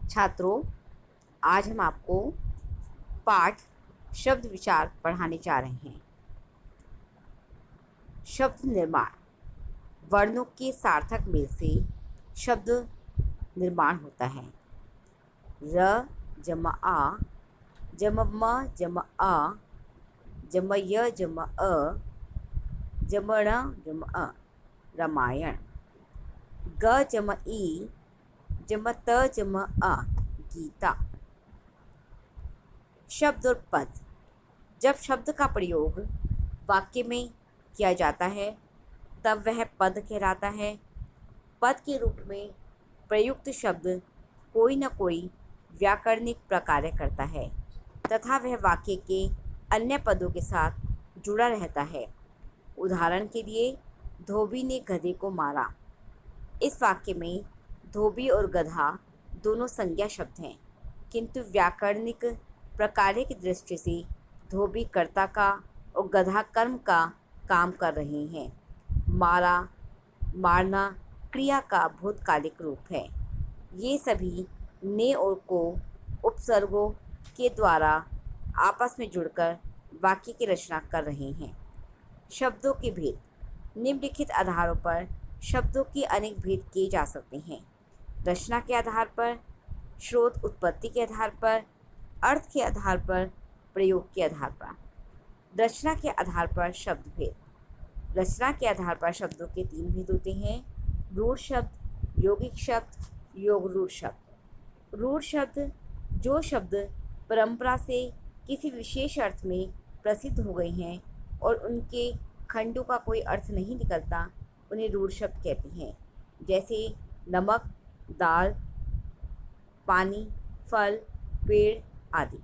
छात्रों, आज हम आपको पाठ शब्द विचार पढ़ाने जा रहे हैं। शब्द निर्माण। वर्णों के सार्थक मेल से शब्द निर्माण होता है। र जमा आ, जम म जम अ, जम य जम अ, जम ण जम अ, रामायण। ग जम ई, जम त जम अ, गीता। शब्द और पद। जब शब्द का प्रयोग वाक्य में किया जाता है तब वह पद कहलाता है। पद के रूप में प्रयुक्त शब्द कोई न कोई व्याकरणिक प्रकार्य करता है तथा वह वाक्य के अन्य पदों के साथ जुड़ा रहता है। उदाहरण के लिए, धोबी ने गधे को मारा। इस वाक्य में धोबी और गधा दोनों संज्ञा शब्द हैं, किंतु व्याकरणिक प्रकार्य की दृष्टि से धोबी कर्ता का और गधा कर्म का काम कर रहे हैं। मारा, मारना क्रिया का भूतकालिक रूप है। ये सभी ने और को उपसर्गों के द्वारा आपस में जुड़कर वाक्य की रचना कर रहे हैं। शब्दों के भेद। निम्नलिखित आधारों पर शब्दों के अनेक भेद किए जा सकते हैं। रचना के आधार पर, स्रोत उत्पत्ति के आधार पर, अर्थ के आधार पर, प्रयोग के आधार पर। रचना के आधार पर शब्द भेद। रचना के आधार पर शब्दों के 3 भेद होते हैं: रूढ़ शब्द, यौगिक शब्द, योग रूढ़ शब्द। रूढ़ शब्द जो शब्द परंपरा से किसी विशेष अर्थ में प्रसिद्ध हो गए हैं और उनके खंडों का कोई अर्थ नहीं निकलता, उन्हें रूढ़ शब्द कहते हैं। जैसे नमक, दाल, पानी, फल, पेड़ आदि।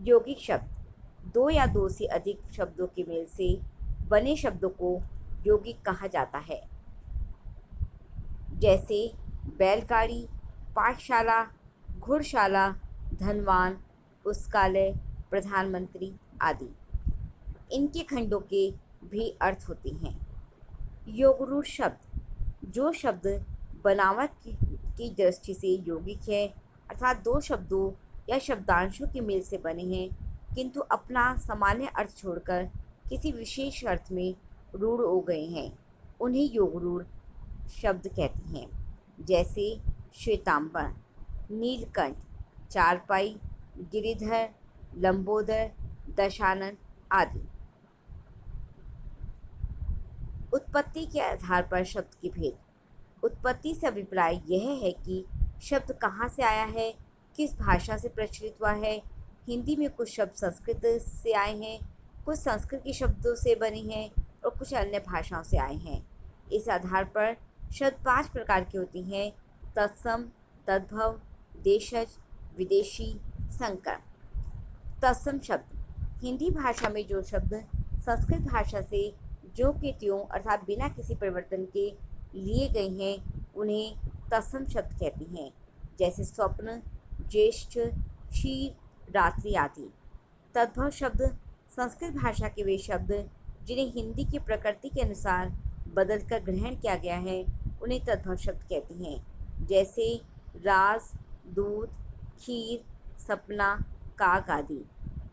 यौगिक शब्द 2 या 2 से अधिक शब्दों के मेल से बने शब्दों को यौगिक कहा जाता है। जैसे बैलगाड़ी, पाठशाला, घुड़शाला, धनवान, पुस्तकालय, प्रधानमंत्री आदि। इनके खंडों के भी अर्थ होते हैं। योगरूढ़ शब्द जो शब्द बनावट की दृष्टि से यौगिक है, अर्थात 2 शब्दों या शब्दांशों के मेल से बने हैं, किंतु अपना सामान्य अर्थ छोड़कर किसी विशेष अर्थ में रूढ़ हो गए हैं, उन्हें योगरूढ़ शब्द कहते हैं। जैसे श्वेतांबर, नीलकंठ, चारपाई, गिरिधर, लंबोदर, दशानन आदि। उत्पत्ति के आधार पर शब्द के भेद। उत्पत्ति से अभिप्राय यह है कि शब्द कहाँ से आया है, किस भाषा से प्रचलित हुआ है। हिंदी में कुछ शब्द संस्कृत से आए हैं, कुछ संस्कृत के शब्दों से बने हैं और कुछ अन्य भाषाओं से आए हैं। इस आधार पर शब्द 5 प्रकार के होते हैं: तत्सम, तद्भव, देशज, विदेशी, संकर। तत्सम शब्द हिंदी भाषा में जो शब्द संस्कृत भाषा से ज्यों के त्यों अर्थात बिना किसी परिवर्तन के लिए गए हैं, उन्हें तत्सम शब्द कहते हैं। जैसे स्वप्न, ज्येष्ठ, क्षीर, रात्रि आदि। तद्भव शब्द संस्कृत भाषा के वे शब्द जिन्हें हिंदी की प्रकृति के अनुसार बदलकर ग्रहण किया गया है, उन्हें तद्भव शब्द कहते हैं। जैसे राज, दूध, खीर, सपना, काग आदि।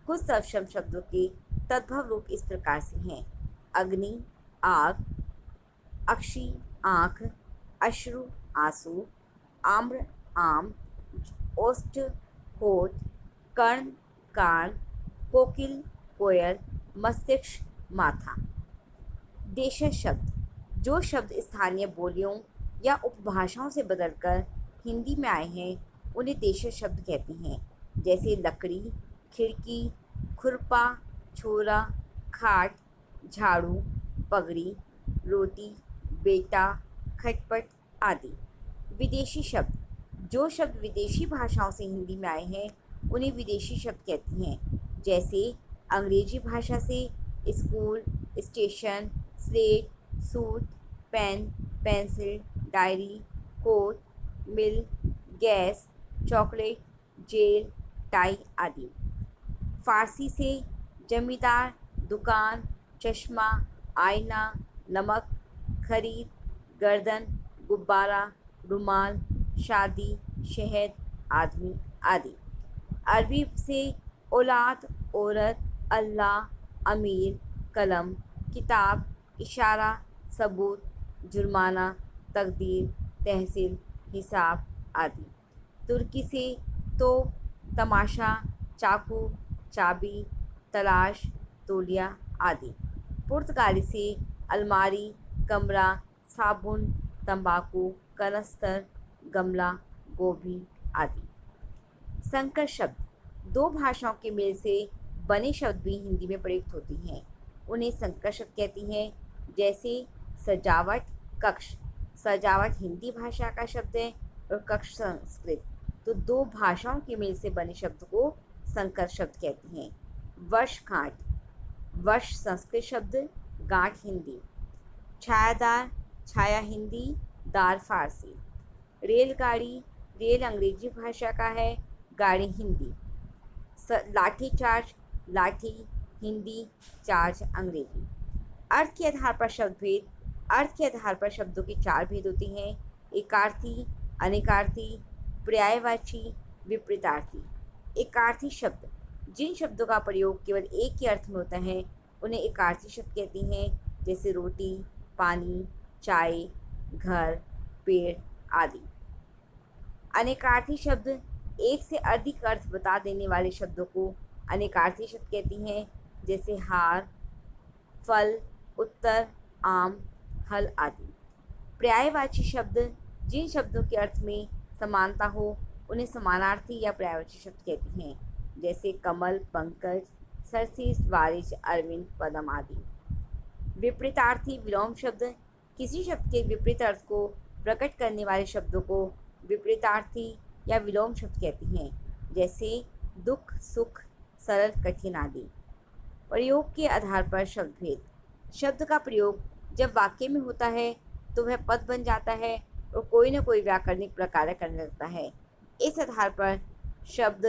कुछ तत्सम शब्दों के तद्भव रूप इस प्रकार से हैं: अग्नि, आग, अक्षी, आँख, अश्रु, आंसू, आम्र, आम, ओष्ठ, होठ, कर्ण, कान, कोकिल, कोयल, मस्तिष्क, माथा। देशज शब्द जो शब्द स्थानीय बोलियों या उपभाषाओं से बदलकर हिंदी में आए हैं, उन्हें देशज शब्द कहते हैं। जैसे लकड़ी, खिड़की, खुरपा, छोरा, खाट, झाड़ू, पगड़ी, रोटी, बेटा, खटपट आदि। विदेशी शब्द जो शब्द विदेशी भाषाओं से हिंदी में आए हैं, उन्हें विदेशी शब्द कहते हैं। जैसे अंग्रेजी भाषा से school, station, slate, suit, pen, pencil, diary, coat, mill, gas, chocolate, jail, tie आदि। फारसी से जमींदार, दुकान, चश्मा, आईना, नमक, खरीद, गर्दन, गुब्बारा, रुमाल, शादी, शहद, आदमी आदि। अरबी से औलाद, औरत, अल्लाह, अमीर, कलम, किताब, इशारा, सबूत, जुर्माना, तकदीर, तहसील, हिसाब आदि। तुर्की से तो, तमाशा, चाकू, चाबी, तलाश, तौलिया आदि। पुर्तगाली से अलमारी, कमरा, साबुन, तंबाकू, कनस्तर, गमला, गोभी आदि। संकर शब्द दो भाषाओं के मेल से बने शब्द भी हिंदी में प्रयुक्त होती हैं, उन्हें संकर शब्द कहती हैं। जैसे सजावट, कक्ष। सजावट हिंदी भाषा का शब्द है और कक्ष संस्कृत, तो दो भाषाओं के मेल से बने शब्द को संकर शब्द कहते हैं। वर्षगांठ, वर्ष संस्कृत शब्द, गांठ हिंदी। छायादार, छाया हिंदी, दार फारसी। रेलगाड़ी, रेल अंग्रेजी भाषा का है, गाड़ी हिंदी। लाठी चार्ज, लाठी हिंदी, चार्ज अंग्रेजी। अर्थ के आधार पर शब्द भेद। अर्थ के आधार पर शब्दों के चार भेद होते हैं, एकार्थी, अनेकार्थी, पर्यायवाची, विपरीतार्थी। एकार्थी शब्द जिन शब्दों का प्रयोग केवल एक ही अर्थ में होता है उन्हें एकार्थी शब्द कहते हैं, जैसे रोटी, पानी, चाय, घर, पेड़ आदि। अनेकार्थी शब्द एक से अधिक अर्थ बता देने वाले शब्दों को अनेकार्थी शब्द कहती हैं, जैसे हार, फल, उत्तर, आम, हल आदि। पर्यायवाची शब्द जिन शब्दों के अर्थ में समानता हो उन्हें समानार्थी या पर्यायवाची शब्द कहती हैं, जैसे कमल, पंकज, सरसीस, वारिस, अरविंद, पदम आदि। विपरीतार्थी विलोम शब्द किसी शब्द के विपरीत अर्थ को प्रकट करने वाले शब्दों को विपरीतार्थी या विलोम शब्द कहती हैं, जैसे दुख, सुख, सरल, कठिन आदि। प्रयोग के आधार पर शब्द भेद। शब्द का प्रयोग जब वाक्य में होता है तो वह पद बन जाता है और कोई न कोई व्याकरणिक प्रकार करने लगता है। इस आधार पर शब्द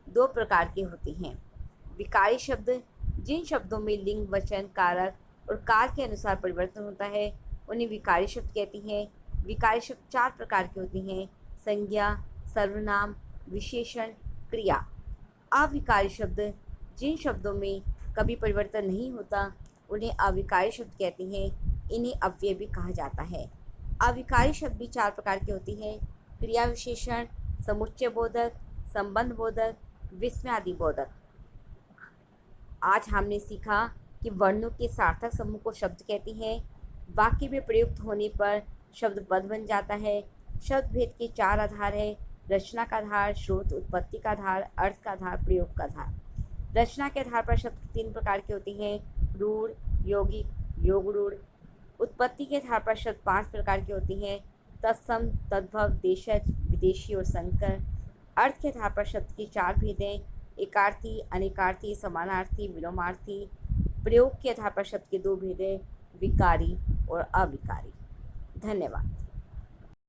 दो प्रकार के होते हैं। विकारी शब्द जिन शब्दों में लिंग, वचन, कारक और काल के अनुसार परिवर्तन होता है उन्हें विकारी शब्द कहती हैं। विकारी शब्द चार प्रकार के होते हैं, संज्ञा, सर्वनाम, विशेषण, क्रिया। अविकारी शब्द जिन शब्दों में कभी परिवर्तन नहीं होता उन्हें अविकारी शब्द कहते हैं, इन्हें अव्यय भी कहा जाता है। अविकारी शब्द भी चार प्रकार के होते हैं, क्रिया विशेषण, समुच्चय बोधक, संबंध बोधक, विस्मयादि बोधक। आज हमने सीखा कि वर्णों के सार्थक समूह को शब्द कहते हैं। वाक्य में प्रयुक्त होने पर शब्द पद बन जाता है। शब्द भेद के चार आधार है, रचना का आधार, स्रोत, उत्पत्ति का आधार, अर्थ का आधार, प्रयोग का आधार। रचना के आधार पर शब्द तीन प्रकार के होते हैं, रूढ़, यौगिक, योग रूढ़। उत्पत्ति के आधार पर शब्द पांच प्रकार के होते हैं, तत्सम, तद्भव, देशज, विदेशी और संकर। अर्थ के आधार पर शब्द के चार भेद हैं, एकार्थी, अनेकार्थी, समानार्थी, विलोमार्थी। प्रयोग के आधार पर शब्द के दो भेद हैं, विकारी और अविकारी। धन्यवाद।